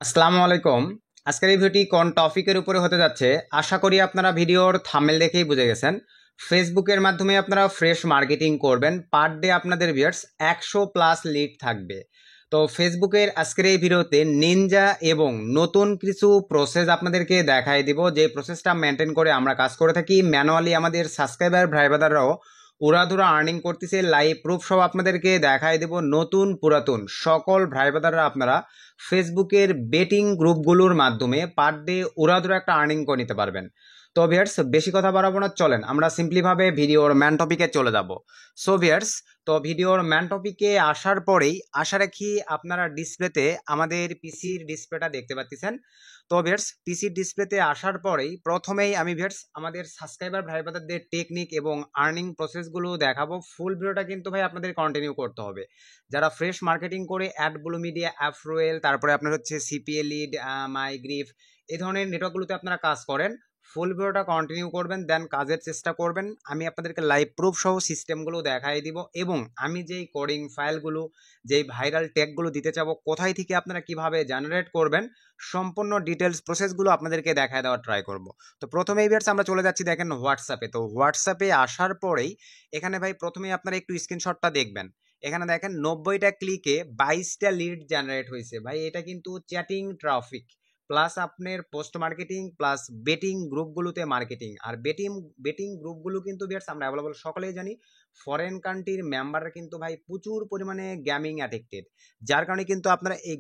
আসসালামু আলাইকুম। আজকের এই ভিডিওটি কোন টপিকের উপরে হতে যাচ্ছে আশা করি আপনারা ভিডিওর থাম্বনেল দেখেই বুঝে গেছেন। ফেসবুকের মাধ্যমে আপনারা ফ্রেশ মার্কেটিং করবেন, পার ডে আপনাদের ভিউয়ার্স 100+ লিড থাকবে। তো ফেসবুকের আজকের এই ভিডিওতে নিনজা এবং নতুন কিছু প্রসেস আপনাদেরকে দেখাই দিব, যে প্রসেসটা মেনটেন করে আমরা কাজ করে থাকি ম্যানুয়ালি। আমাদের সাবস্ক্রাইবার ভাই ব্রাদাররাও উড়াধুরা আর্নিং করতেছে, লাইভ প্রুফ সব আপনাদেরকে দেখাই দেব। নতুন পুরাতন সকল ভাই ব্রাদাররা আপনারা ফেসবুকের বেটিং গ্রুপগুলোর মাধ্যমে পার ডে উড়াধুরা একটা আর্নিং করে নিতে পারবেন। তো ভিউয়ার্স বেশি কথা বাড়াবো না, চলেন আমরা সিম্পলিভাবে ভিডিওর ম্যান টপিকে চলে যাব। সো ভিউয়ার্স, তো ভিডিওর ম্যান টপিকে আসার পরেই আশা রাখি আপনারা ডিসপ্লেতে আমাদের পিসির ডিসপ্লেটা দেখতে পাচ্ছেন। তো ভিউয়ার্স পিসির ডিসপ্লেতে আসার পরেই প্রথমেই আমি ভিউয়ার্স আমাদের সাবস্ক্রাইবার ভাই ব্রাদারদের টেকনিক এবং আর্নিং প্রসেসগুলো দেখাবো। ফুল ভিডিওটা কিন্তু ভাই আপনাদের কন্টিনিউ করতে হবে। যারা ফ্রেশ মার্কেটিং করে অ্যাডব্লু মিডিয়া, অ্যাফরোয়েল, তারপরে আপনার হচ্ছে সিপিএ লিড, মাইগ্রিফ, এই ধরনের নেটওয়ার্কগুলোতে আপনারা কাজ করেন, ফুল ভিডিওটা কন্টিনিউ করবেন, দেন কাজের চেষ্টা করবেন। আমি আপনাদেরকে লাইভ প্রুফ সহ সিস্টেমগুলো দেখাই দিব এবং আমি যেই কোডিং ফাইলগুলো, যেই ভাইরাল ট্যাগগুলো দিতে চাবো, কোথায় থেকে আপনারা কিভাবে জেনারেট করবেন, সম্পূর্ণ ডিটেলস প্রসেসগুলো আপনাদেরকে দেখায় দেওয়ার ট্রাই করব। তো প্রথমে এই ভিউয়ার্স আমরা চলে যাচ্ছি দেখেন হোয়াটসঅ্যাপে। তো হোয়াটসঅ্যাপে আসার পরেই এখানে ভাই প্রথমেই আপনারা একটু স্ক্রিনশটটা দেখবেন। এখানে দেখেন 90টা ক্লিকে 22টা লিড জেনারেট হয়েছে। ভাই এটা কিন্তু চ্যাটিং ট্রাফিক প্লাস আপনার পোস্ট মার্কেটিং প্লাস বেটিং গ্রুপগুলোতে মার্কেটিং। আর বেটিং গ্রুপগুলো কিন্তু ভিউয়ার্স আমরা অ্যাভেলেবল সকলেই জানি, ফরেন কান্ট্রির মেম্বাররা কিন্তু ভাই প্রচুর পরিমাণে গেমিং অ্যাডিক্টেড। যার কারণে কিন্তু আপনারা এই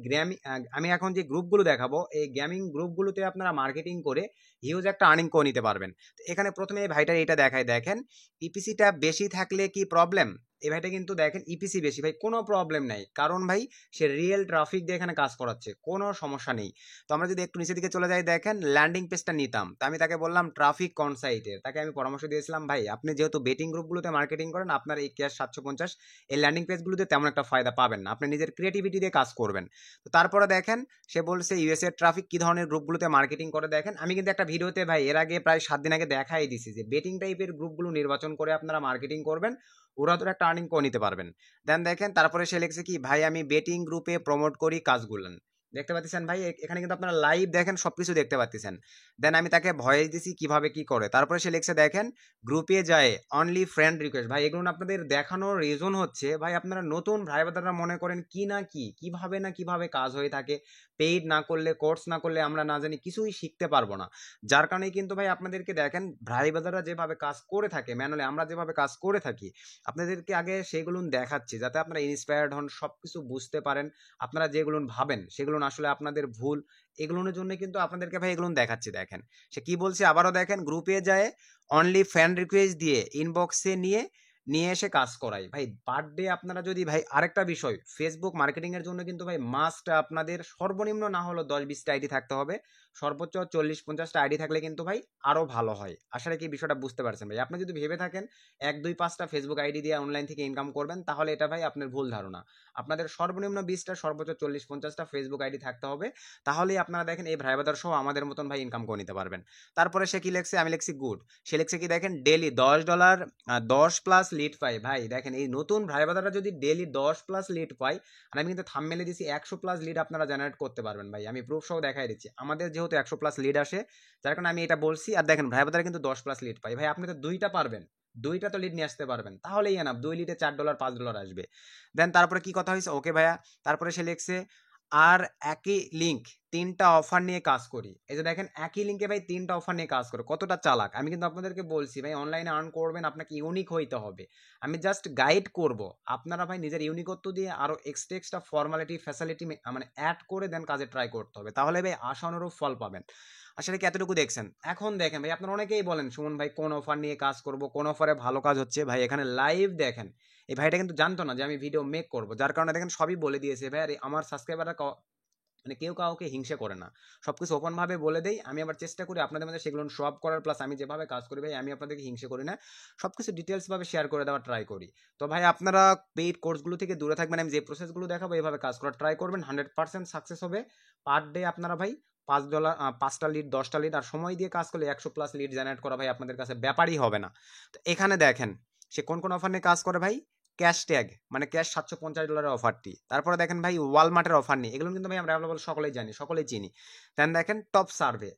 আমি এখন যে গ্রুপগুলো দেখাবো, এই গেমিং গ্রুপগুলোতে আপনারা মার্কেটিং করে হিউজ একটা আর্নিং করে নিতে পারবেন। তো এখানে প্রথমে এই ভাইটার এটা দেখায়, দেখেন ইপিসিটা বেশি থাকলে কি প্রবলেম। এই ভাইটা কিন্তু দেখেন ইপিসি বেশি, ভাই কোনো প্রবলেম নাই, কারণ ভাই সে রিয়েল ট্রাফিক দিয়ে এখানে কাজ করাচ্ছে, কোনো সমস্যা নেই। তো আমরা যদি একটু নিচের দিকে চলে যাই, দেখেন ল্যান্ডিং পেজটা নিতাম, তো আমি তাকে বললাম ট্রাফিক কোন সাইটের, তাকে আমি পরামর্শ দিয়েছিলাম ভাই আপনি যেহেতু বেটিং গ্রুপগুলোতে মার্কেটিং করেন, আপনার এই ক্যাশ 750 এই ল্যান্ডিং পেজগুলোতে তেমন একটা ফায়দা পাবেন না, আপনি নিজের ক্রিয়েটিভিটি দিয়ে কাজ করবেন। তো তারপরে দেখেন সে বলছে ইউএস এর ট্রাফিক কি ধরনের গ্রুপগুলোতে মার্কেটিং করে। দেখেন আমি কিন্তু একটা ভিডিওতে ভাই এর আগে প্রায় 7 দিন আগে দেখাই দিছি যে বেটিং টাইপের গ্রুপগুলো নির্বাচন করে আপনারা মার্কেটিং করবেন, ওরা তো একটা আর্নিং করে নিতে পারবেন। দেন দেখেন তারপরে সে লিখছে কি ভাই আমি বেটিং গ্রুপে প্রমোট করি কাজগুলো, দেখতে পাচ্ছেন ভাই এখানে কিন্তু আপনারা লাইভ দেখেন সবকিছু দেখতে পাচ্ছেন। দেন আমি তাকে ভয়েস দিছি কিভাবে কি করে, তারপরে সে লিখছে দেখেন গ্রুপে যায় অনলি ফ্রেন্ড রিকোয়েস্ট। ভাই এগুলো আপনাদের দেখানোর রিজন হচ্ছে ভাই আপনারা নতুন ভাই বাদাররা মনে করেন কি না কি কিভাবে না কিভাবে কাজ হয়ে থাকে, পেইড না করলে কোর্স না করলে আমরা না জানি কিছুই শিখতে পারবো না। যার কারণে কিন্তু ভাই আপনাদেরকে দেখেন ভাই বাদাররা যেভাবে কাজ করে থাকে ম্যানুয়ালি, আমরা যেভাবে কাজ করে থাকি আপনাদেরকে আগে সেগুলো দেখাচ্ছি যাতে আপনারা ইন্সপায়ার্ড হন, সবকিছু বুঝতে পারেন। আপনারা যেগুলো ভাবেন সেগুলো আসলে আপনাদের ভুল, এগুলোর জন্য কিন্তু আপনাদেরকে ভাই এগুলো দেখাচ্ছি। দেখেন সে কি বলছে আবারও, দেখেন গ্রুপে যায় অনলি ফ্যান রিকোয়েস্ট দিয়ে ইনবক্সে নিয়ে নিয়ে এসে কাজ করাই। ভাই পার ডে আপনারা যদি ভাই আরেকটা বিষয়, ফেসবুক মার্কেটিং এর জন্য কিন্তু ভাই মাস্ট আপনাদের সর্বনিম্ন না হলো 10-20টা আইডি থাকতে হবে, সর্বোচ্চ 40-50টা আইডি থাকলে কিন্তু ভাই আরো ভালো হয়। আশা রাখি বিষয়টা বুঝতে পারছেন ভাই। আপনি যদি ভেবে থাকেন 1-2-5টা ফেসবুক আইডি দিয়ে অনলাইন থেকে ইনকাম করবেন, তাহলে এটা ভাই আপনার ভুল ধারণা। আপনাদের সর্বনিম্ন 20টা সর্বোচ্চ 40-50টা ফেসবুক আইডি থাকতে হবে, তাহলেই আপনারা দেখেন এই ভাই বাদার সহ আমাদের মতন ভাই ইনকাম করে নিতে পারবেন। তারপরে সে কি লেখছে, আমি লিখছি গুড, সে লিখছে কি দেখেন ডেলি $10 10+ লিড পাই। ভাই দেখেন এই নতুন ভাই বাদাররা যদি ডেলি 10+ লিড পাই, আর আমি কিন্তু থাম্বনেলে দিছি 100+ লিড আপনারা জেনারেট করতে পারবেন। ভাই আমি প্রুফ সহ দেখাই দিচ্ছি, আমাদের যেহেতু 100+ লিড আসে যার কারণে আমি এটা বলছি। আর দেখেন ভাই বাদারা কিন্তু 10+ লিড পাই। ভাই আপনি তো দুইটা পারবেন, দুইটা তো লিড নিয়ে আসতে পারবেন, তাহলেই এনাফ, 2 লিডে $4 $5 আসবে। দেন তারপরে কি কথা হয়েছে, ওকে ভাইয়া। তারপরে সে লিখছে আর একই লিঙ্ক 3টা অফার নিয়ে কাজ করি। এই যে দেখেন একই লিঙ্কে ভাই 3টা অফার নিয়ে কাজ করে, কতটা চালাক। আমি কিন্তু আপনাদেরকে বলছি ভাই অনলাইনে আর্ন করবেন আপনাকে ইউনিক হইতে হবে, আমি জাস্ট গাইড করব, আপনারা ভাই নিজের ইউনিকত্ব দিয়ে আরো এক্সট্রা ফর্মালিটি ফ্যাসিলিটি মানে অ্যাড করে দেন কাজে ট্রাই করতে হবে, তাহলে ভাই আশানুরূপ ফল পাবেন। আসলে কি এতটুকু দেখছেন। এখন দেখেন ভাই আপনারা অনেকেই বলেন সুমন ভাই কোন অফার নিয়ে কাজ করব, কোন অফারে ভালো কাজ হচ্ছে। ভাই এখানে লাইভ দেখেন এই ভাইটা কিন্তু জানতো না যে আমি ভিডিও মেক করব, যার কারণে দেখেন সবই বলে দিয়েছে। ভাই আর আমার সাবস্ক্রাইবাররা মানে কেউ কাউকে হিংসে করে না, সবকিছু ওপেন ভাবে বলে দেই। আমি আবার চেষ্টা করি আপনাদের মধ্যে সেগুলো শো আপ করার, প্লাস আমি যেভাবে কাজ করি ভাই আমি আপনাদেরকে হিংসে করি না, সবকিছু ডিটেলস ভাবে শেয়ার করে দেওয়ার ট্রাই করি। তো ভাই আপনারা পেইড কোর্সগুলো থেকে দূরে থাকবেন, আমি যে প্রসেসগুলো দেখাবো এইভাবে কাজ করার ট্রাই করবেন, 100% সাকসেস হবে। পার ডে আপনারা ভাই $5 5টা লিড 10টা লিড আর সময় দিয়ে কাজ করলে 100+ লিড জেনারেট করা ভাই আপনাদের কাছে ব্যাপারই হবে না। তো এখানে দেখেন সে কোন কোন অফার নিয়ে কাজ করে ভাই, ক্যাশ ট্যাগ মানে ক্যাশ $750 অফারটি, তারপরে দেখেন ভাই ওয়ালমার্টের অফার নিয়ে, এগুলো কিন্তু ভাই আমরা অ্যাভেলেবল সকলেই জানি, সকলেই চিনি। দেন দেখেন টপ সার্ভে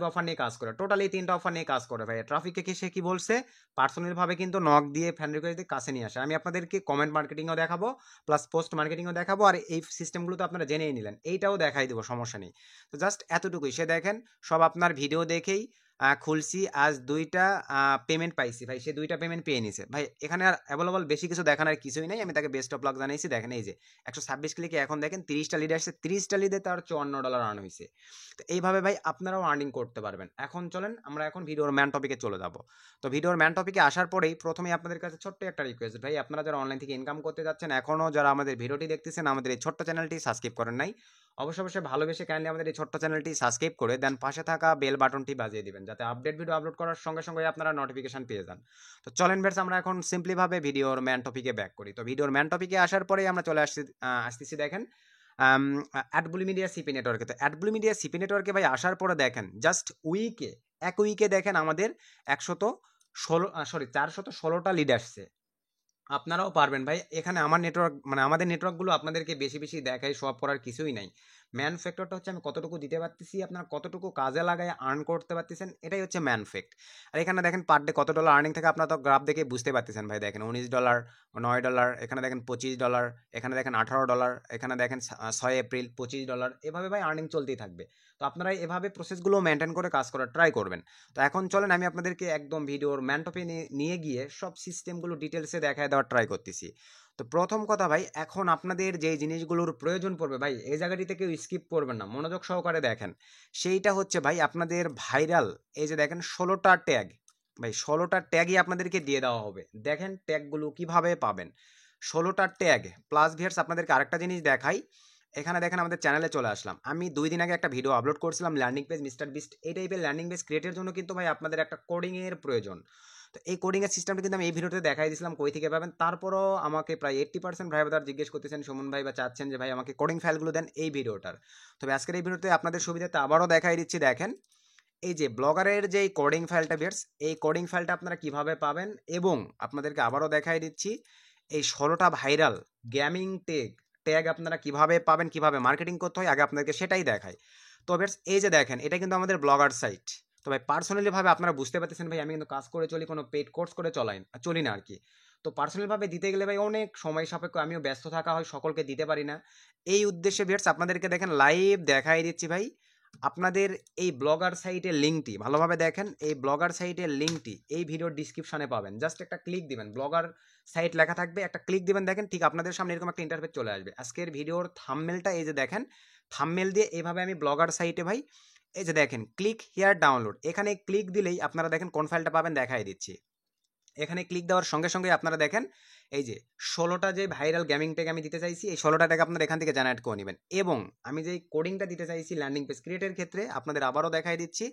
অফার নিয়ে কাজ করে, টোটালি 3টা অফার নিয়ে কাজ করে ভাই। ট্রাফিককে সে কি বলছে, পার্সোনাল ভাবে কিন্তু নক দিয়ে ফ্যান রিকোয়েস্ট দিয়ে কাছে নিয়ে আসে। আমি আপনাদেরকে কমেন্ট মার্কেটিংও দেখাবো, প্লাস পোস্ট মার্কেটিংও দেখাবো, আর এই সিস্টেমগুলো তো আপনারা জেনেই নিলেন, এইটাও দেখাই দেবো, সমস্যা নেই। তো জাস্ট এতটুকুই, সে দেখেন সব আপনার ভিডিও দেখেই খুলছি, আজ 2টা পেমেন্ট পাইছি ভাই, সে 2টা পেমেন্ট পেয়ে নিছে ভাই। এখানে আর অ্যাভেলেবল বেশি কিছু দেখানোর কিছুই নাই, আমি তাকে বেস্ট অফ লাক জানাইছি। দেখেন এই যে 126 ক্লিকে এখন দেখেন 30টা লিড আসছে, 30টা লিডে তার $54 আর্ন হয়েছে। তো এইভাবে ভাই আপনারাও আর্নিং করতে পারবেন। এখন চলেন আমরা এখন ভিডিওর ম্যান টপিকে চলে যাব। তো ভিডিওর ম্যান টপিকে আসার পরেই প্রথমেই আপনাদের কাছে ছোট্ট একটা রিকোয়েস্ট ভাই, আপনারা যারা অনলাইন থেকে ইনকাম করতে যাচ্ছেন, এখনও যারা আমাদের ভিডিওটি দেখতেছেন, আমাদের এই ছোট্ট চ্যানেলটি সাবস্ক্রাইব করেন নাই, অবশ্যই ভালোবেসে কাইন্ডলি আমাদের এই ছোট্ট চ্যানেলটি সাবস্ক্রাইব করে দেন, পাশে থাকা বেল বাটনটি বাজিয়ে দিবেন, যাতে আপডেট ভিডিও আপলোড করার সঙ্গে সঙ্গে আপনারা নোটিফিকেশন পেয়ে যান। তো চলেন বেশ আমরা এখন সিম্পলিভাবে ভিডিওর ম্যান টপিকে ব্যাক করি। তো ভিডিওর ম্যান টপিকে আসার পরেই আমরা চলে আসতেছি দেখেন অ্যাডব্লু মিডিয়া সিপি নেটওয়ার্কে। তো অ্যাডব্লু মিডিয়া সিপি নেটওয়ার্কে ভাই আসার পরে দেখেন জাস্ট এক উইকে দেখেন আমাদের 416টা লিড আসছে। আপনারাও পারবেন ভাই। এখানে আমার নেটওয়ার্ক মানে আমাদের নেটওয়ার্কগুলো আপনাদেরকে বেশি বেশি দেখাই, শো আপ করার কিছুই নাই। ম্যান ফ্যাক্টরটা হচ্ছে আমি কতটুকু দিতে পারতেছি, আপনারা কতটুকু কাজে লাগায় আর্ন করতে পারতেছেন, এটাই হচ্ছে ম্যান ফ্যাক্ট। আর এখানে দেখেন পার ডে কত ডলার আর্নিং থাকে, আপনারা তো গ্রাফ দেখে বুঝতে পারতেছেন ভাই। দেখেন $19, $9, এখানে দেখেন $25, এখানে দেখেন $18, এখানে দেখেন 6 এপ্রিল $25, এভাবে ভাই আর্নিং চলতেই থাকবে। তো আপনারা এভাবে প্রসেসগুলো মেনটেন করে কাজ করার ট্রাই করবেন। তো এখন চলেন আমি আপনাদেরকে একদম ভিডিওর ম্যান টপে নিয়ে গিয়ে সব সিস্টেমগুলো ডিটেলসে দেখায় দেওয়ার ট্রাই করতেছি। তো প্রথম কথা ভাই, এখন আপনাদের যে জিনিসগুলোর প্রয়োজন পড়বে ভাই, এই জায়গাটি থেকে স্কিপ করবেন না, মনোযোগ সহকারে দেখেন। সেইটা হচ্ছে ভাই আপনাদের ভাইরাল, এই যে দেখেন 16টা ট্যাগ ভাই, 16টা ট্যাগই আপনাদেরকে দিয়ে দেওয়া হবে। দেখেন ট্যাগগুলো কিভাবে পাবেন, 16টা ট্যাগ প্লাস ভিয়ার্স। আপনাদেরকে আরেকটা জিনিস দেখাই, এখানে দেখেন আমাদের চ্যানেলে চলে আসলাম। আমি 2 দিন আগে একটা ভিডিও আপলোড করছিলাম ল্যান্ডিং পেজ মিস্টার বিস্ট, এই টাইপের ল্যান্ডিং পেজ ক্রিয়েটের জন্য কিন্তু ভাই আপনাদের একটা কোডিংয়ের প্রয়োজন। তো এই কোডিংয়ের সিস্টেমটা কিন্তু আমি এই ভিডিওতে দেখাই দিয়েছিলাম কই থেকে পাবেন। তারপরও আমাকে প্রায় 80% ভাই বাদার জিজ্ঞেস করতেছেন সুমন ভাই, বা চাচ্ছেন যে ভাই আমাকে কোডিং ফাইলগুলো দেন এই ভিডিওটার। তবে আজকের এই ভিডিওতে আপনাদের সুবিধাতে আবারও দেখাই দিচ্ছি। দেখেন এই যে ব্লগারের যে কোডিং ফাইলটা বেরস, এই কোডিং ফাইলটা আপনারা কিভাবে পাবেন, এবং আপনাদেরকে আবারও দেখাই দিচ্ছি এই 16টা ভাইরাল গেমিং ট্যাগ আপনারা কিভাবে পাবেন, কিভাবে মার্কেটিং করতে হয় আগে আপনাদেরকে সেটাই দেখাই। তো বেশ এই যে দেখেন এটা কিন্তু আমাদের ব্লগার সাইট। তো ভাই পার্সোনালি ভাবে আপনারা বুঝতে পারতেছেন ভাই, আমি কিন্তু কাজ করে চলি, কোনো পেড কোর্স করে চলি না আর কি। তো পার্সোনাল ভাবে দিতে গেলে ভাই অনেক সময় সাপেক্ষ, আমিও ব্যস্ত থাকা হয়, সকলকে দিতে পারি না। এই উদ্দেশ্যে ভিউয়ার্স আপনাদেরকে দেখেন লাইভ দেখাই দিচ্ছি ভাই। আপনাদের এই ব্লগার সাইটের লিঙ্কটি ভালোভাবে দেখেন, এই ব্লগার সাইটের লিঙ্কটি এই ভিডিওর ডিসক্রিপশনে পাবেন। জাস্ট একটা ক্লিক দিবেন, ব্লগার সাইট লেখা থাকবে, একটা ক্লিক দিবেন, দেখেন ঠিক আপনাদের সামনে এরকম একটা ইন্টারফেস চলে আসবে। আজকের ভিডিওর থাম্বনেলটা এই যে দেখেন, থাম্বনেল দিয়ে এইভাবে আমি ব্লগার সাইটে ভাই এই যে দেখেন ক্লিক হিয়ার ডাউনলোড, এখানে ক্লিক দিলেই আপনারা দেখেন কোন ফাইলটা পাবেন দেখাই দিচ্ছি। এখানে ক্লিক দেওয়ার সঙ্গে সঙ্গে আপনারা দেখেন এই যে 16টা যে ভাইরাল গেমিং ট্যাগ আমি দিতে চাইছি, এই 16টা ট্যাগ আপনারা এখান থেকে জেনারেট করে নেবেন। এবং আমি যে কোডিংটা দিতে চাইছি ল্যান্ডিং পেজ ক্রিয়েটের ক্ষেত্রে আপনাদের আবারও দেখাই দিচ্ছি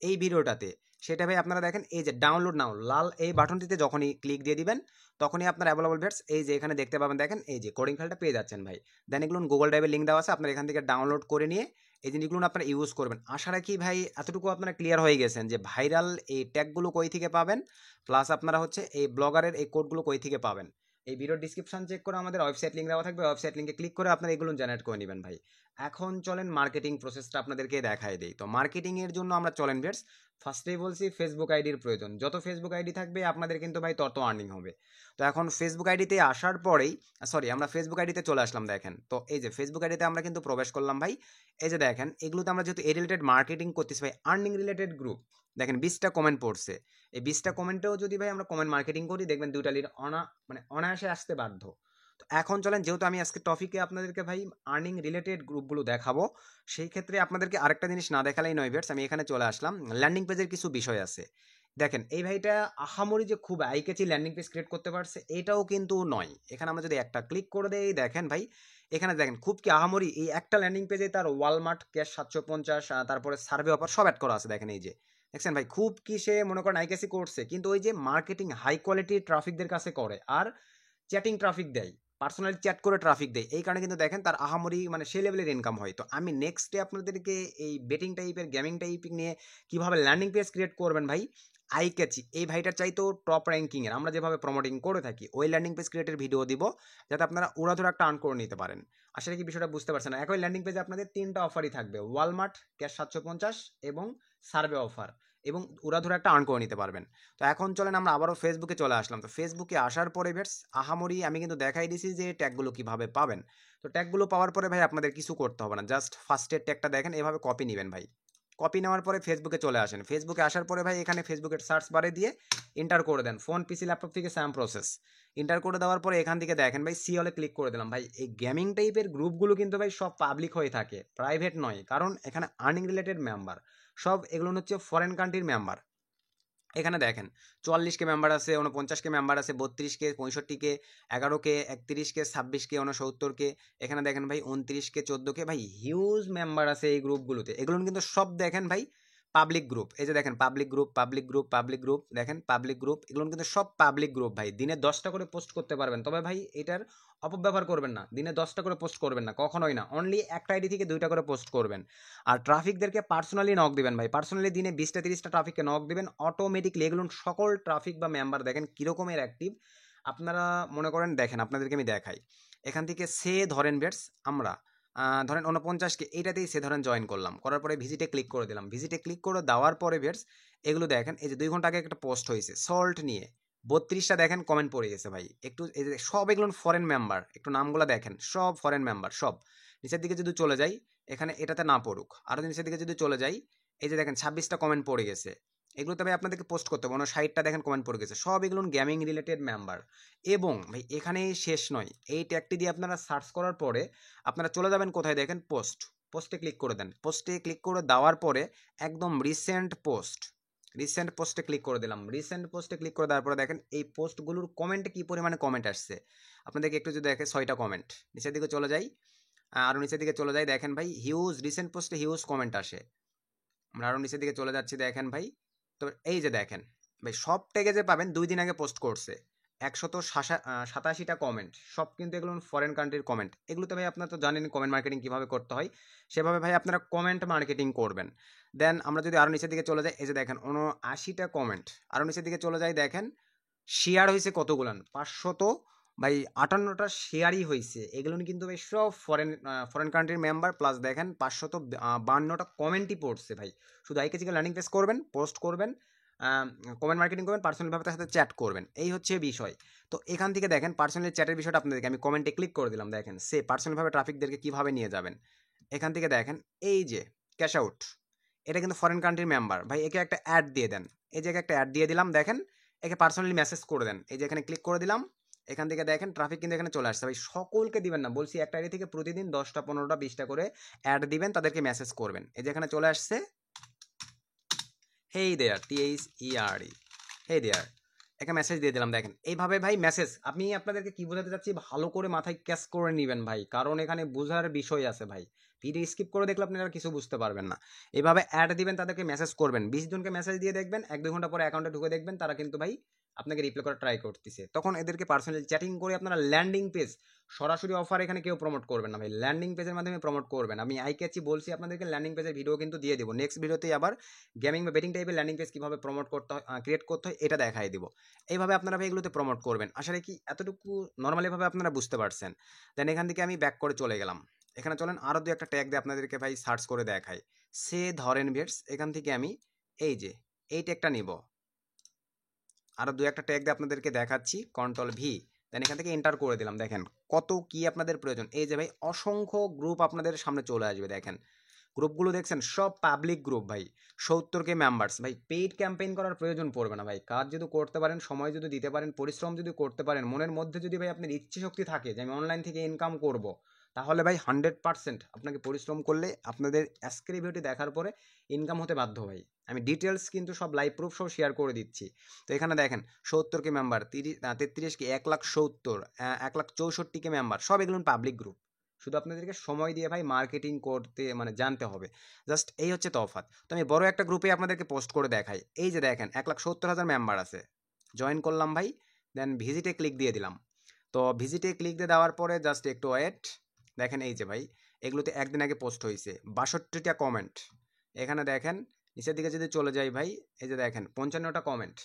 এই ভিডিওটাতে, সেটা ভাই আপনারা দেখেন এই যে ডাউনলোড নাও লাল এই বাটনটিতে যখনই ক্লিক দিয়ে দিবেন তখনই আপনার অ্যাভেলেবল ভেটস এই যে এখানে দেখতে পাবেন, দেখেন এই যে কোডিং ফাইলটা পেয়ে যাচ্ছেন ভাই। দেন এগুলো গুগল ড্রাইভের লিঙ্ক দেওয়া আছে, আপনারা এখান থেকে ডাউনলোড করে নিয়ে এই জিনিসগুলো আপনারা ইউজ করবেন। আশা রাখি ভাই এতটুকু আপনারা ক্লিয়ার হয়ে গেছেন যে ভাইরাল এই ট্যাগগুলো কই থেকে পাবেন, প্লাস আপনারা হচ্ছে এই ব্লগারের এই কোডগুলো কই থেকে পাবেন। এই ভিডিওর ডিসক্রিপশন চেক করে আমাদের ওয়েবসাইট লিঙ্ক দেওয়া থাকবে, ওয়েবসাইট লিঙ্কে ক্লিক করে আপনারা এগুলো জেনারেট করে নেবেন ভাই। এখন চলেন মার্কেটিং প্রসেসটা আপনাদেরকে দেখাই দেই। তো মার্কেটিং এর জন্য আমরা চলেন ভিউয়ার্স, ফার্স্টেই বলছি ফেসবুক আইডির প্রয়োজন। যত ফেসবুক আইডি থাকবে আপনাদের কিন্তু ভাই তত আর্নিং হবে। তো এখন ফেসবুক আইডিতে আসার পরেই আমরা ফেসবুক আইডিতে চলে আসলাম। দেখেন তো এই যে ফেসবুক আইডিতে আমরা কিন্তু প্রবেশ করলাম ভাই। এই যে দেখেন এগুলোতে আমরা যেহেতু এই রিলেটেড মার্কেটিং করতেছি ভাই, আর্নিং রিলেটেড গ্রুপ, দেখেন 20টা কমেন্ট পড়ছে। এই 20টা কমেন্টেও যদি ভাই আমরা কমেন্ট মার্কেটিং করি দেখবেন 2টা লিড অনায়াসে আসতে বাধ্য। তো এখন চলেন যেহেতু আমি আজকে টপিকে আপনাদেরকে ভাই আর্নিং রিলেটেড গ্রুপগুলো দেখাবো, সেই ক্ষেত্রে আপনাদেরকে আরেকটা জিনিস না দেখালেই নয় ভিউয়ার্স, আমি এখানে চলে আসলাম। ল্যান্ডিং পেজের কিছু বিষয় আছে। দেখেন এই ভাইটা আহামরি যে খুব আইকেচি ল্যান্ডিং পেজ ক্রিয়েট করতে পারছে এটাও কিন্তু নয়। এখানে আমরা যদি একটা ক্লিক করে দেই দেখেন ভাই, এখানে দেখেন খুব কি আহামরি এই একটা ল্যান্ডিং পেজে তার ওয়ালমার্ট ক্যাশ 750, তারপরে সার্ভে অফার সব অ্যাড করা আছে। দেখেন এই যে দেখছেন ভাই, খুব কি সে মনে করেন আইকেসি করছে, কিন্তু ওই যে মার্কেটিং হাই কোয়ালিটি ট্রাফিকদের কাছে করে আর চ্যাটিং ট্রাফিক দেয়, পার্সোনালি চ্যাট করে ট্রাফিক দেয়, এই কারণে কিন্তু দেখেন তার আহামরি মানে সেই লেভেলের ইনকাম হয়। তো আমি নেক্সট ডে আপনাদেরকে এই বেটিং টাইপের গেমিং টাইপিং নিয়ে কীভাবে ল্যান্ডিং পেজ ক্রিয়েট করবেন ভাই আই ক্যাচি, এই ভাইটার চাইতেও টপ র্যাঙ্কিংয়ের আমরা যেভাবে প্রমোটিং করে থাকি ওই ল্যান্ডিং পেজ ক্রিয়েটের ভিডিও দিব, যাতে আপনারা উড়াধুরা একটা আর্ন করে নিতে পারেন। আসলে কি বিষয়টা বুঝতে পারছেন না? একই ল্যান্ডিং পেজে আপনাদের 3টা অফারই থাকবে, ওয়ালমার্ট, ক্যাশ 750 এবং সার্ভে অফার, এবং উড়াধুরা একটা আর্ন করে নিতে পারবেন। তো এখন চলেন আমরা আবারও ফেসবুকে চলে আসলাম। তো ফেসবুকে আসার পরে ভিউয়ার্স আহামরি আমি কিন্তু দেখাই দিছি যে ট্যাগগুলো কিভাবে পাবেন। তো ট্যাগগুলো পাওয়ার পরে ভাই আপনাদের কিছু করতে হবে না, জাস্ট ফার্স্টের ট্যাগটা দেখেন, এভাবে কপি নেবেন ভাই। কপি নেওয়ার পরে ফেসবুকে চলে আসেন। ফেসবুকে আসার পরে ভাই এখানে ফেসবুকের সার্চ বারে দিয়ে এন্টার করে দেন, ফোন, পিসি, ল্যাপটপ থেকে সেম প্রসেস। এন্টার করে দেওয়ার পরে এখান থেকে দেখেন ভাই সি হলে ক্লিক করে দিলাম। ভাই এই গেমিং টাইপের গ্রুপগুলো কিন্তু ভাই সব পাবলিক হয়ে থাকে, প্রাইভেট নয়, কারণ এখানে আর্নিং রিলেটেড মেম্বার সব এগুলো হচ্ছে ফরেন কান্ট্রির মেম্বার। এখানে দেখেন 44কে মেম্বার আছে, 49কে মেম্বার আছে, 32কে, 65কে, 11কে, 31কে, 26কে, 69কে, এখানে দেখেন ভাই 29কে, 14কে, ভাই হিউজ মেম্বার আছে এই গ্রুপগুলোতে। এগুলো কিন্তু সব দেখেন ভাই পাবলিক গ্রুপ। এই যে দেখেন public group, public group, public group, দেখেন পাবলিক গ্রুপ, এগুলো কিন্তু সব পাবলিক গ্রুপ ভাই। দিনে 10টা করে পোস্ট করতে পারবেন, তবে ভাই এটার অপব্যবহার করবেন না, দিনে 10টা করে পোস্ট করবেন না, কখনোই না। অনলি একটা আইডি থেকে 2টা করে পোস্ট করবেন। আর ট্রাফিকদেরকে পার্সোনালি নক দিবেন ভাই, পার্সোনালি দিনে 20টা 30টা ট্রাফিককে নক দিবেন অটোমেটিকলি। এগুলো সকল ট্রাফিক বা মেম্বার দেখেন কীরকমের অ্যাক্টিভ। আপনারা মনে করেন দেখেন, আপনাদেরকে আমি দেখাই। এখান থেকে সে ধরেন বেটস আমরা ধরেন 49কে এইটাতেই সে ধরেন জয়েন করলাম, করার পরে ভিজিটে ক্লিক করে দিলাম। ভিজিটে ক্লিক করে দেওয়ার পরে বেটস এগুলো দেখেন, এই যে 2 ঘন্টা আগে একটা পোস্ট হয়েছে সল্ট নিয়ে, 32টা দেখেন কমেন্ট পড়ে গেছে ভাই। একটু এই যে সব এগুলো ফরেন মেম্বার, একটু নামগুলো দেখেন, সব ফরেন মেম্বার সব। নিচের দিকে যদি চলে যাই, এখানে এটাতে না পড়ুক, আরও নিচের দিকে যদি চলে যাই, এই যে দেখেন 26টা কমেন্ট পড়ে গেছে। এগুলো তবে আপনাদেরকে পোস্ট করতে হবে, 60টা দেখেন কমেন্ট পড়ে গেছে, সব এগুলো গেমিং রিলেটেড মেম্বার। এবং ভাই এখানেই শেষ নয়, এই ট্যাগটি দিয়ে আপনারা সার্চ করার পরে আপনারা চলে যাবেন কোথায় দেখেন, পোস্ট, পোস্টে ক্লিক করে দেন। পোস্টে ক্লিক করে দেওয়ার পরে একদম রিসেন্ট পোস্ট, রিসেন্ট পোস্টে ক্লিক করে দিলাম। রিসেন্ট পোস্টে ক্লিক করে দেওয়ার পরে দেখেন এই পোস্টগুলোর কমেন্টে কী পরিমাণে কমেন্ট আসছে আপনাদেরকে একটু যদি দেখে, 6টা কমেন্ট। নিচের দিকে চলে যাই, আরও নিচের দিকে চলে যাই, দেখেন ভাই হিউজ রিসেন্ট পোস্টে হিউজ কমেন্ট আসে। আমরা আরও নিচের দিকে চলে যাচ্ছি, দেখেন ভাই। তো এই যে দেখেন ভাই সব ট্যাগে যে পাবেন 2 দিন আগে পোস্ট করছে 187টা কমেন্ট, সব কিন্তু এগুলো ফরেন কান্ট্রির কমেন্ট। এগুলোতে ভাই আপনারা তো জানেন কমেন্ট মার্কেটিং কীভাবে করতে হয়, সেভাবে ভাই আপনারা কমেন্ট মার্কেটিং করবেন। দেন আমরা যদি আরও নিচের দিকে চলে যাই, এই যে দেখেন 79টা কমেন্ট। আরও নিচের দিকে চলে যাই, দেখেন শেয়ার হয়েছে কতগুলান, 500 ভাই 58টা শেয়ারই হয়েছে। এগুলো কিন্তু ভাই সব ফরেন কান্ট্রির মেম্বার, প্লাস দেখেন 552টা কমেন্টই পড়ছে ভাই। শুধু আইকেজিকে ল্যান্ডিং পেজ করবেন, পোস্ট করবেন, কমেন্ট মার্কেটিং করবেন, পার্সোনালিভাবে তার সাথে চ্যাট করবেন, এই হচ্ছে বিষয়। তো এখান থেকে দেখেন পার্সোনালি চ্যাটের বিষয়টা আপনাদেরকে আমি কমেন্টে ক্লিক করে দিলাম। দেখেন সে পার্সোনালিভাবে ট্রাফিকদেরকে কীভাবে নিয়ে যাবেন। এখান থেকে দেখেন এই যে ক্যাশ আউট, এটা কিন্তু ফরেন কান্ট্রির মেম্বার ভাই। একে একটা অ্যাড দিয়ে দেন, এই জায়গায় একটা অ্যাড দিয়ে দিলাম, দেখেন একে পার্সোনালি মেসেজ করে দেন। এই যে এখানে ক্লিক করে দিলাম, এখান থেকে দেখেন ট্রাফিক কিন্তু এখানে চলে আসছে ভাই। সকলকে দিবেন না, বলছি একটা আইডি থেকে প্রতিদিন 10টা 15টা 20টা করে অ্যাড দিবেন, তাদেরকে মেসেজ করবেন। এই যে এখানে চলে আসছে হেই দেয়ার, THERE, হেই দেয়ার, একটা মেসেজ দিয়ে দিলাম। দেখেন এইভাবে ভাই মেসেজ, আমি আপনাদেরকে কি বোঝাতে চাচ্ছি ভালো করে মাথায় ক্যাচ করে নেবেন ভাই, কারণ এখানে বোঝার বিষয় আছে ভাই। ভিডিও স্কিপ করে দেখলে আপনারা কিছু বুঝতে পারবেন না। এইভাবে অ্যাড দিবেন, তাদেরকে মেসেজ করবেন, 20 জনকে মেসেজ দিয়ে দেখবেন, 1-2 ঘন্টা পরে অ্যাকাউন্টে ঢুকে দেখবেন তারা কিন্তু ভাই আপনাকে রিপ্লাই করার ট্রাই করতেছে। তখন এদেরকে পার্সোনালি চ্যাটিং করে আপনারা ল্যান্ডিং পেজ, সরাসরি অফার এখানে কেউ প্রমোট করবেন না ভাই, ল্যান্ডিং পেজের মাধ্যমে প্রমোট করবেন। আমি আইক্যাচি বলছি আপনাদেরকে, ল্যান্ডিং পেজের ভিডিও কিন্তু দিয়ে দেবো নেক্সট ভিডিওতেই। আবার গেমিং বা বেটিং টাইপের ল্যান্ডিং পেজ কীভাবে প্রমোট করতে হয়, ক্রিয়েট করতে হয়, এটা দেখাই দিব। এইভাবে আপনারা ভাই এগুলোতে প্রমোট করবেন। আসলে কি এতটুকু নর্মালিভাবে আপনারা বুঝতে পারছেন। দেন এখান থেকে আমি ব্যাক করে চলে গেলাম। এখানে চলেন আরও 2-একটা ট্যাগ দিয়ে আপনাদেরকে ভাই সার্চ করে দেখাই। সে ধরেন ভিউয়ার্স এখান থেকে আমি এই যে এই ট্যাগটা নিব, আরও 2-একটা ট্যাগ দিয়ে আপনাদেরকে দেখাচ্ছি, Ctrl+V, দেন এখান থেকে এন্টার করে দিলাম। দেখেন কত কি আপনাদের প্রয়োজন। এই যে ভাই অসংখ্য গ্রুপ আপনাদের সামনে চলে আসবে। দেখেন গ্রুপগুলো দেখছেন সব পাবলিক গ্রুপ ভাই, 70কে মেম্বার্স ভাই। পেইড ক্যাম্পেইন করার প্রয়োজন পড়বে না ভাই, কাজ যদি করতে পারেন, সময় যদি দিতে পারেন, পরিশ্রম যদি করতে পারেন, মনের মধ্যে যদি ভাই আপনার ইচ্ছে শক্তি থাকে যে আমি অনলাইন থেকে ইনকাম করব, তাহলে ভাই 100% আপনাকে পরিশ্রম করলে আপনাদের আজকের এই ভিডিওটি দেখার পরে ইনকাম হতে বাধ্য ভাই। আমি ডিটেলস কিন্তু সব লাইভ প্রুফ সব শেয়ার করে দিচ্ছি। তো এখানে দেখেন 70কে মেম্বার, 33কে 1,70,000, 1,64,000কে মেম্বার, সব এগুলো পাবলিক গ্রুপ। শুধু আপনাদেরকে সময় দিয়ে ভাই মার্কেটিং করতে মানে জানতে হবে, জাস্ট এই হচ্ছে তফাৎ। তো আমি বড় একটা গ্রুপে আপনাদেরকে পোস্ট করে দেখাই। এই যে দেখেন 1,70,000 মেম্বার আছে, জয়েন করলাম ভাই, দেন ভিজিটে ক্লিক দিয়ে দিলাম। তো ভিজিটে ক্লিক দিয়ে দেওয়ার পরে জাস্ট একটু ওয়েট, দেখেন এই যে ভাই এগুলোতে একদিন আগে পোস্ট হয়েছে 62টা কমেন্ট। এখানে দেখেন নিচের দিকে যদি চলে যাই ভাই, এই যে দেখেন 55টা কমেন্ট।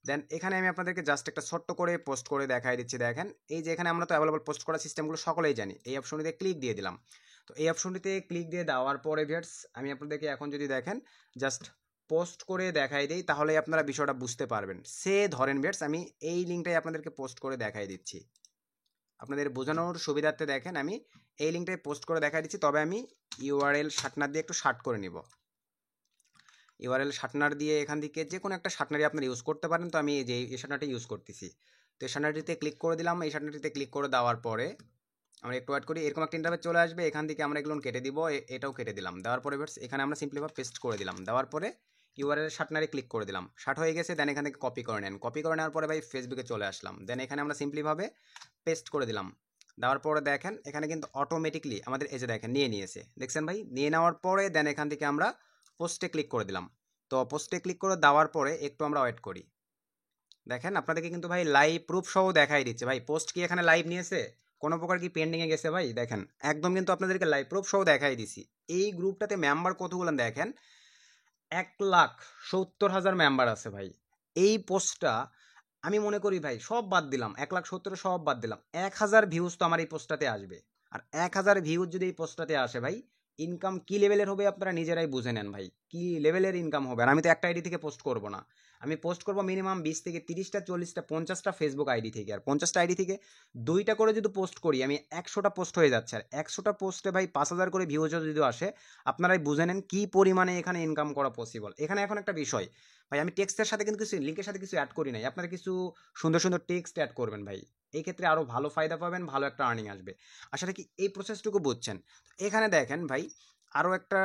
দেন এখানে আমি আপনাদেরকে জাস্ট একটা ছোট্ট করে পোস্ট করে দেখাই দিচ্ছি। দেখেন এই যে এখানে আমরা তো অ্যাভেলেবল পোস্ট করার সিস্টেমগুলো সকলেই জানি। এই অপশনটিতে ক্লিক দিয়ে দিলাম। তো এই অপশনটিতে ক্লিক দিয়ে দেওয়ার পরে ভিউয়ার্স আমি আপনাদেরকে এখন যদি দেখেন জাস্ট পোস্ট করে দেখাই দিই, তাহলে আপনারা বিষয়টা বুঝতে পারবেন। সে ধরেন ভিউয়ার্স আমি এই লিঙ্কটাই আপনাদেরকে পোস্ট করে দেখাই দিচ্ছি আপনাদের বোঝানোর সুবিধার্থে। দেখেন আমি এই লিঙ্কটাই পোস্ট করে দেখাই দিচ্ছি, তবে আমি ইউআরএল শার্টনার দিয়ে একটু শার্ট করে নিব। ইউআরএল শার্টনার দিয়ে এখান থেকে যে কোনো একটা শার্টনারই আপনারা ইউজ করতে পারেন। তো আমি এই যে এই শার্টনারটি ইউজ করতেছি। তো এই শার্টনারটিতে ক্লিক করে দিলাম। এই শার্টনারটিতে ক্লিক করে দেওয়ার পরে আমরা একটু ওয়েট করি, এরকম একটা ইন্টারফেস চলে আসবে। এখান থেকে আমরা এগুলো কেটে দিব, এটাও কেটে দিলাম। দেওয়ার পরে এখানে আমরা সিম্পলিভাবে পেস্ট করে দিলাম। দেওয়ার পরে ইউআরএল শার্টনারে ক্লিক করে দিলাম, শার্ট হয়ে গেছে। দেন এখান থেকে কপি করে নেন। কপি করে নেওয়ার পরে ভাই ফেসবুকে চলে আসলাম। দেন এখানে আমরা সিম্পলিভাবে পেস্ট করে দিলাম। দেওয়ার পরে দেখেন এখানে কিন্তু অটোমেটিকলি আমাদের এই যে দেখেন নিয়ে নিয়েছে, দেখছেন ভাই। নিয়ে নেওয়ার পরে দেন এখান থেকে আমরা পোস্টে ক্লিক করে দিলাম। তো পোস্টে ক্লিক করে দেওয়ার পরে একটু আমরা ওয়েট করি। দেখেন আপনাদেরকে কিন্তু ভাই লাইভ প্রুফ সহ দেখাই দিচ্ছে ভাই। পোস্ট কি এখানে লাইভ নিয়েছে, কোনো প্রকার কি পেন্ডিংয়ে গেছে ভাই? দেখেন একদম কিন্তু আপনাদেরকে লাইভ প্রুফ সহ দেখাই দিছি। এই গ্রুপটাতে মেম্বার কতগুলো দেখেন, 1,70,000 মেম্বার আছে ভাই। এই পোস্টটা আমি মনে করি ভাই সব বাদ দিলাম, 1,70,000 সব বাদ দিলাম, 1,000 ভিউজ তো আমার এই পোস্টটাতে আসবে। আর 1,000 ভিউজ যদি এই পোস্টটাতে আসে ভাই, ইনকাম কি লেভেলের হবে আপনারা নিজেরাই বুঝে নেন ভাই, কি লেভেলের ইনকাম হবে। আর আমি তো একটা আইডি থেকে পোস্ট করব না, আমি পোস্ট করব মিনিমাম 20 থেকে 30টা 40টা 50টা ফেসবুক আইডি থেকে। আর 50টা আইডি থেকে 2টা করে যদি পোস্ট করি আমি 100টা পোস্ট হয়ে যাচ্ছে। আর 100টা পোস্টে ভাই 5,000 করে ভিউজ যদি আসে, আপনারাই বুঝে নেন কি পরিমাণে এখানে ইনকাম করা পসিবল। এখানে এখন একটা বিষয় ভাই, আমি টেক্সটের সাথে কিন্তু কিছু লিঙ্কের সাথে কিছু অ্যাড করি নাই। আপনারা কিছু সুন্দর সুন্দর টেক্সট অ্যাড করবেন ভাই, এই ক্ষেত্রে আরও ভালো ফায়দা পাবেন, ভালো একটা আর্নিং আসবে। আসলে কি এই প্রসেসটুকু বুঝছেন? এখানে দেখেন ভাই আরও একটা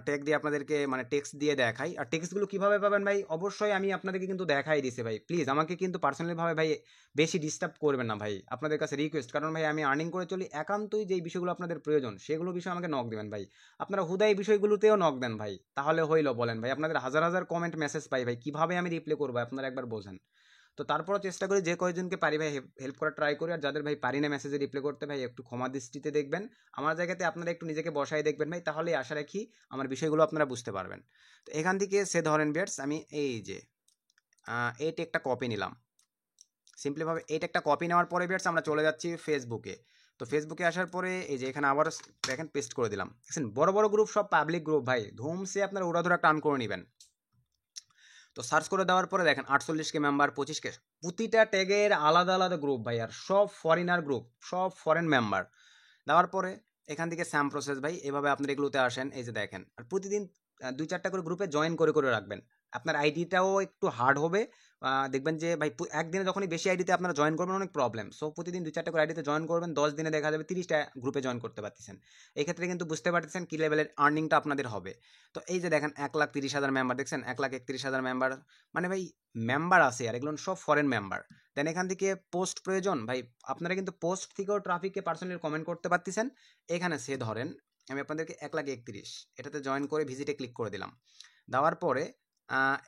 ট্যাগ দিয়ে আপনাদেরকে মানে টেক্সট দিয়ে দেখাই। আর টেক্সটগুলো কীভাবে পাবেন ভাই, অবশ্যই আমি আপনাদেরকে কিন্তু দেখাই দিছি ভাই। প্লিজ আমাকে কিন্তু পার্সোনালিভাবে ভাই বেশি ডিস্টার্ব করবেন না ভাই, আপনাদের কাছে রিকোয়েস্ট। কারণ ভাই আমি আর্নিং করে চলি, একান্তই যেই বিষয়গুলো আপনাদের প্রয়োজন সেগুলো বিষয়ে আমাকে নক দেবেন ভাই। আপনারা হুদাই বিষয়গুলোতেও নক দেন ভাই, তাহলে হইলো বলেন ভাই। আপনাদের হাজার হাজার কমেন্ট মেসেজ পাই ভাই, কীভাবে আমি রিপ্লাই করবো আপনারা একবার বোঝেন। তো তারপরও চেষ্টা করি যে কয়েকজনকে পারি ভাই হেল্প করার ট্রাই করি। আর যাদের ভাই পারি না মেসেজে রিপ্লাই করতে ভাই, একটু ক্ষমা দৃষ্টিতে দেখবেন। আমার জায়গাতে আপনারা একটু নিজেকে বসাই দেখবেন ভাই, তাহলে আশা রাখি আমার বিষয়গুলো আপনারা বুঝতে পারবেন। তো এখান থেকে সে ধরেন বিয়ার্স আমি এই যে এইটা একটা কপি নিলাম। সিম্পলিভাবে এইটা একটা কপি নেওয়ার পরে বিয়ার্স আমরা চলে যাচ্ছি ফেসবুকে। তো ফেসবুকে আসার পরে এই যে এখানে আবার দেখেন পেস্ট করে দিলাম। দেখছেন বড় বড় গ্রুপ সব পাবলিক গ্রুপ ভাই, ধুমসে আপনারা উড়াধুরা টান করে নেবেন। তো সার্চ করে দেওয়ার পরে দেখেন 48কে মেম্বার, 25কে, প্রতিটা ট্যাগের আলাদা আলাদা গ্রুপ ভাই। আর সব ফরেনার গ্রুপ, সব ফরেন মেম্বার। দেওয়ার পরে এখান থেকে স্যাম প্রসেস ভাই, এভাবে আপনার এগুলোতে আসেন। এই যে দেখেন আর প্রতিদিন 2-4টা করে গ্রুপে জয়েন করে করে রাখবেন। আপনার আইডিটাও একটু হার্ড হবে। দেখবেন যে ভাই একদিনে যখনই বেশি আইডিতে আপনারা জয়েন করবেন অনেক প্রবলেম। সো প্রতিদিন 2-4টা করে আইডিতে জয়েন করবেন, 10 দিনে দেখা যাবে 30টা গ্রুপে জয়েন করতে পারতেছেন। এই ক্ষেত্রে কিন্তু বুঝতে পারতেছেন কী লেভেলের আর্নিংটা আপনাদের হবে। তো এই যে দেখেন 1,30,000 মেম্বার, দেখছেন 1,31,000 মেম্বার, মানে ভাই মেম্বার আছে আর এগুলো সব ফরেন মেম্বার। দেন এখান থেকে পোস্ট প্রয়োজন ভাই, আপনারা কিন্তু পোস্ট থেকেও ট্রাফিককে পার্সোনালি কমেন্ট করতে পারতেছেন। এখানে সে ধরেন আমি আপনাদেরকে 1,31,000 এটাতে জয়েন করে ভিজিটে ক্লিক করে দিলাম। দেওয়ার পরে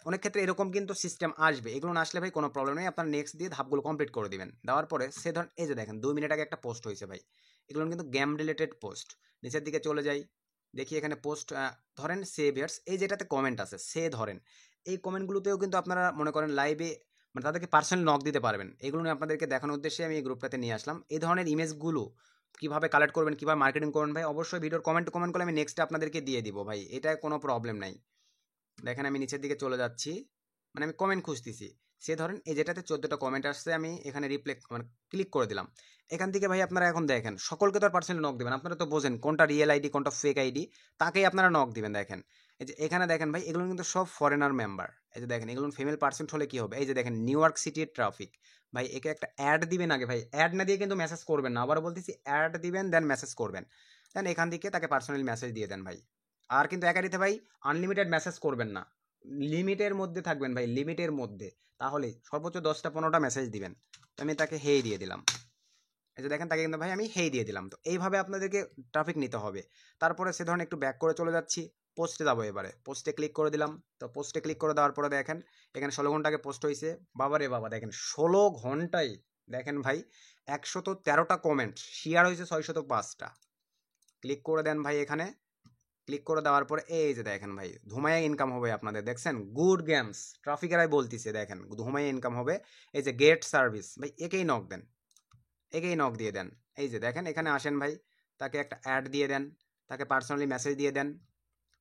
অনেক ক্ষেত্রে এরকম কিন্তু সিস্টেম আসবে, এগুলো না আসলে ভাই কোনো প্রবলেম নেই, আপনার নেক্সট দিয়ে ধাপগুলো কমপ্লিট করে দিবেন। দেওয়ার পরে সে ধরেন এই যে দেখেন 2 মিনিট আগে একটা পোস্ট হয়েছে ভাই, এগুলো কিন্তু গেম রিলেটেড পোস্ট। নিচের দিকে চলে যাই, দেখি এখানে পোস্ট ধরেন সেভিয়ার্স, এই যেটাতে কমেন্ট আছে সে ধরেন এই কমেন্টগুলোতেও কিন্তু আপনারা মনে করেন লাইভে মানে তাদেরকে পার্সোনালি নক দিতে পারবেন। এগুলো নিয়ে আপনাদেরকে দেখানোর উদ্দেশ্যে আমি এই গ্রুপটাতে নিয়ে আসলাম। এই ধরনের ইমেজগুলো কীভাবে কালেক্ট করবেন, কীভাবে মার্কেটিং করবেন ভাই, অবশ্যই ভিডিওর কমেন্ট করলে আমি নেক্সটে আপনাদেরকে দিয়ে দিব ভাই, এটা কোনো প্রবলেম নাই। দেখেন আমি নিচের দিকে চলে যাচ্ছি, মানে আমি কমেন্ট খুঁজতেছি। সে ধরেন এই যেটাতে 14টা কমেন্ট আসছে, আমি এখানে রিপ্লাই মানে ক্লিক করে দিলাম। এখান থেকে ভাই আপনারা এখন দেখেন সকলকে তো আর পার্সোনালি নক দেবেন, আপনারা তো বোঝেন কোনটা রিয়েল আইডি কোনটা ফেক আইডি, তাকেই আপনারা নক দিবেন। দেখেন এই যে এখানে দেখেন ভাই এগুলো কিন্তু সব ফরেনার মেম্বার। এই যে দেখেন এগুলো ফিমেল পার্সেন্ট হলে কি হবে, এই যে দেখেন নিউ ইয়র্ক সিটির ট্রাফিক ভাই, একে একটা অ্যাড দিবেন আগে ভাই, অ্যাড না দিয়ে কিন্তু মেসেজ করবেন না, আবার বলতেছি অ্যাড দিবেন দেন মেসেজ করবেন। দেন এখান থেকে তাকে পার্সোনালি মেসেজ দিয়ে দেন ভাই। আর কিন্তু একাডিতে ভাই আনলিমিটেড মেসেজ করবেন না, লিমিটের মধ্যে থাকবেন ভাই, লিমিটের মধ্যে। তাহলে সর্বোচ্চ 10টা-15টা মেসেজ দিবেন। তো আমি তাকে হেই দিয়ে দিলাম। এই যে দেখেন তাকে কিন্তু ভাই আমি হেই দিয়ে দিলাম। তো এইভাবে আপনাদেরকে ট্রাফিক নিতে হবে। তারপরে সে ধরনের একটু ব্যাক করে চলে যাচ্ছি, পোস্টে যাবো এবারে। পোস্টে ক্লিক করে দিলাম। তো পোস্টে ক্লিক করে দেওয়ার পরে দেখেন এখানে 16 ঘন্টা আগে পোস্ট হয়েছে। বাবা রে বাবা, দেখেন 16 ঘন্টায় দেখেন ভাই 113টা কমেন্ট, শেয়ার হয়েছে 605টা। ক্লিক করে দেন ভাই এখানে। ক্লিক করে দেওয়ার পরে এই যে দেখেন ভাই ধুমাইয়া ইনকাম হবে আপনাদের, দেখছেন গুড গেমস ট্রাফিকেরাই বলতেছে, দেখেন ধুমাইয়া ইনকাম হবে। এই যে গেট সার্ভিস ভাই, একেই নক দেন, একেই নক দিয়ে দেন। এই যে দেখেন এখানে আসেন ভাই, তাকে একটা অ্যাড দিয়ে দেন, তাকে পার্সোনালি মেসেজ দিয়ে দেন।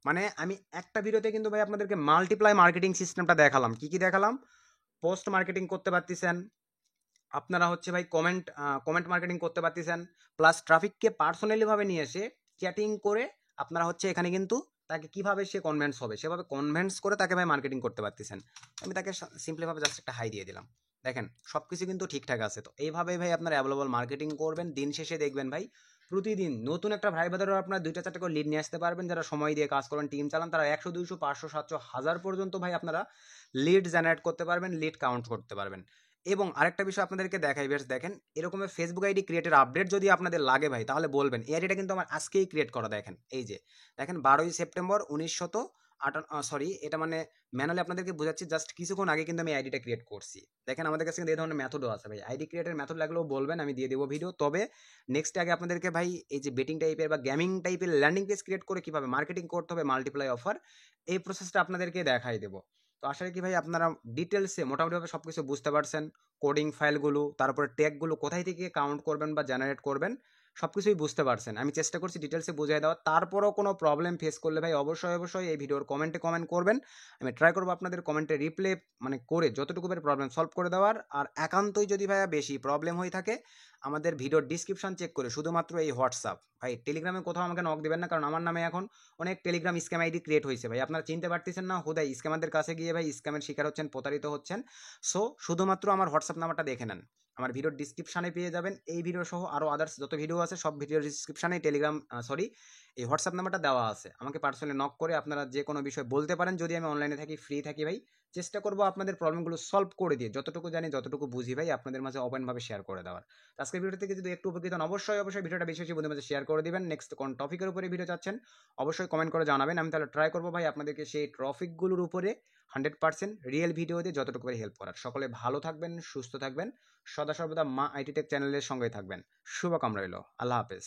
মানে আমি একটা ভিডিওতে কিন্তু ভাই আপনাদেরকে মাল্টিপ্লাই মার্কেটিং সিস্টেমটা দেখালাম। কি কি দেখালাম? পোস্ট মার্কেটিং করতে পারতেছেন আপনারা, হচ্ছে ভাই কমেন্ট মার্কেটিং করতে পারতেছেন, প্লাস ট্রাফিককে পার্সোনালিভাবে নিয়ে এসে চ্যাটিং করে আপনারা হচ্ছে এখানে কিন্তু তাকে কিভাবে সে কনভেন্স হবে সেভাবে কনভেন্স করে তাকে ভাই মার্কেটিং করতে পারতেছেন। আমি তাকে সিম্পলিভাবে জাস্ট একটা হাই দিয়ে দিলাম, দেখেন সব কিছু কিন্তু ঠিকঠাক আছে। তো এইভাবেই ভাই আপনারা অ্যাভেলেবল মার্কেটিং করবেন, দিন শেষে দেখবেন ভাই প্রতিদিন নতুন একটা ভাই বাজারেও আপনার 2-4টা করে লিড নিয়ে আসতে পারবেন। যারা সময় দিয়ে কাজ করেন, টিম চালান, তারা 100, 200, 500, 700, 1000 পর্যন্ত ভাই আপনারা লিড জেনারেট করতে পারবেন, লিড কাউন্ট করতে পারবেন। এবং আরেকটা বিষয় আপনাদেরকে দেখাই, বেশ দেখেন এরকমের ফেসবুক আইডি ক্রিয়েটের আপডেট যদি আপনাদের লাগে ভাই তাহলে বলবেন। এই আইডিটা কিন্তু আমার আজকেই ক্রিয়েট করা, দেখেন এই যে দেখেন 12ই সেপ্টেম্বর 1958, সরি এটা মানে ম্যানুয়ালি আপনাদেরকে বোঝাচ্ছি, জাস্ট কিছুক্ষণ আগে কিন্তু আমি আইডিটা ক্রিয়েট করছি। দেখেন আমাদের কাছে কিন্তু এই ধরনের মেথডও আছে ভাই, আইডি ক্রিয়েটের মেথড লাগলেও বলবেন, আমি দিয়ে দেবো ভিডিও। তবে নেক্সট আগে আপনাদেরকে ভাই এই যে বেটিং টাইপের বা গেমিং টাইপের ল্যান্ডিং পেজ ক্রিয়েট করে কিভাবে মার্কেটিং করতে হবে, মাল্টিপ্লাই অফার, এই প্রসেসটা আপনাদেরকে দেখাই দেবো। তো আশা করি ভাই আপনারা ডিটেলসে মোটামুটিভাবে সব কিছু বুঝতে পারছেন। কোডিং ফাইলগুলো, তারপরে ট্যাগগুলো কোথায় থেকে কাউন্ট করবেন বা জেনারেট করবেন সব কিছুই বুঝতে পারছেন। আমি চেষ্টা করছি ডিটেলসে বুঝিয়ে দেওয়ার। তারপরও কোনো প্রবলেম ফেস করলে ভাই অবশ্যই এই ভিডিওর কমেন্টে কমেন্ট করবেন। আমি ট্রাই করবো আপনাদের কমেন্টে রিপ্লাই মানে করে যতটুকু ভাই প্রবলেম সলভ করে দেওয়ার। আর একান্তই যদি ভাইয়া বেশি প্রবলেম হয়ে থাকে আমাদের ভিডিওর ডিসক্রিপশন চেক করে শুধুমাত্র এই হোয়াটসঅ্যাপ, ভাই টেলিগ্রামে কোথাও আমাকে নক দিবেন না, কারণ আমার নামে এখন অনেক টেলিগ্রাম স্ক্যাম আইডি ক্রিয়েট হয়েছে ভাই, আপনারা চিনতে পারতেছেন না, হুদাই স্ক্যামারদের কাছে গিয়ে ভাই স্ক্যামের শিকার হচ্ছেন, প্রতারিত হচ্ছেন। সো শুধুমাত্র আমার হোয়াটসঅ্যাপ নাম্বারটা দেখে নেন, আমার ভিডিওর ডিসক্রিপশানে পেয়ে যাবেন। এই ভিডিও সহ আরও আদার্স যত ভিডিও আছে সব ভিডিওর ডিসক্রিপশানে টেলিগ্রাম এই হোয়াটসঅ্যাপ নাম্বারটা দেওয়া আছে। আমাকে পার্সোনালি নক করে আপনারা যে কোনো বিষয় বলতে পারেন, যদি আমি অনলাইনে থাকি, ফ্রি থাকি ভাই, চেষ্টা করবো আপনাদের প্রবলেমগুলো সলভ করে দিয়ে যতটুকু জানি যতটুকু বুঝি ভাই আপনাদের মাঝে ওপেনভাবে শেয়ার করে দেওয়ার। আজকের ভিডিও থেকে যদি একটু উপকৃত হন অবশ্যই ভিডিওটা বেশি বন্ধুদের মাঝে শেয়ার করে দিবেন। নেক্সট কোন টপিকের উপরে ভিডিও চাচ্ছেন অবশ্যই কমেন্ট করে জানাবেন, আমি তাহলে ট্রাই করবো ভাই আপনাদেরকে সেই টপিকগুলোর উপরে 100% রিয়েল ভিডিও দিয়ে যতটুকু করে হেল্প করার। সকলে ভালো থাকবেন, সুস্থ থাকবেন, সদা সর্বদা মা আইটি টেক চ্যানেলের সঙ্গে থাকবেন। শুভকামনা রইল, আল্লাহ হাফেজ।